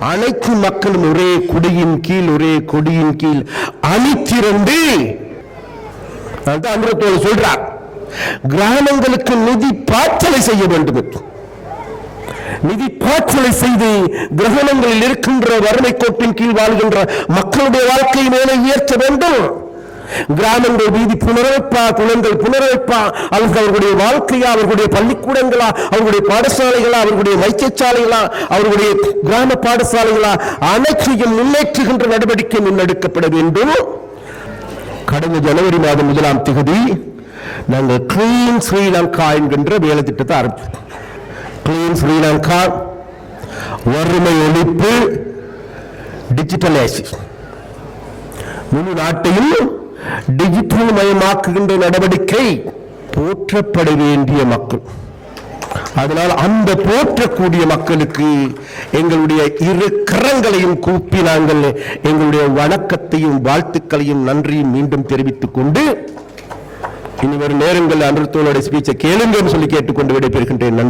அனைத்து மக்களும் ஒரே குடியின் கீழ் ஒரே கொடியின் கீழ் அணிதிரண்டு அமிர்தத்தோடு சொல்றார், கிராமங்களுக்கு நிதி பாய்ச்சலை செய்ய வேண்டும். நிதி பாய்ச்சலை செய்து கிராமங்களில் இருக்கின்ற வறுமை கோட்டின் கீழ் வாழ்கின்ற மக்களுடைய வாழ்க்கை மேலே உயர்த்த வேண்டும். கிராமங்கள் வீதி புனரமைப்பா, குளங்கள் புனரமைப்பா, அவர்களுடைய வாழ்க்கையா, அவர்களுடைய பள்ளிக்கூடங்களா, அவர்களுடைய பாடசாலைகளா, அவர்களுடைய வைத்தியசாலைகளா, அவர்களுடைய கிராம பாடசாலைகளா, அனைத்தையும் முன்னேற்றுகின்ற நடவடிக்கை முன்னெடுக்கப்பட வேண்டும். கடந்த ஜனவரி மாதம் 1ஆம் தேதி நாங்கள் கிளீன் ஸ்ரீலங்கா என்கின்ற வேலை திட்டத்தை ஆரம்பித்தோம். கிளீன் ஸ்ரீலங்கா, வறுமை ஒழிப்பு, டிஜிட்டலைசேஷன், முழு நாட்டையும் டிஜிட்டல் மயமாக்குகின்ற நடவடிக்கை போற்றப்பட வேண்டிய மக்கள். அதனால் அந்த போற்றக்கூடிய மக்களுக்கு எங்களுடைய இரு கரங்களையும் கூப்பி நாங்கள் எங்களுடைய வணக்கத்தையும் வாழ்த்துக்களையும் நன்றியும் மீண்டும் தெரிவித்துக் கொண்டு, இனி வரும் நேரங்கள் அமிர்தத்தோட ஸ்பீச்சை கேளுங்க சொல்லி கேட்டுக்கொண்டு விடைபெறுகின்றேன். நன்றி.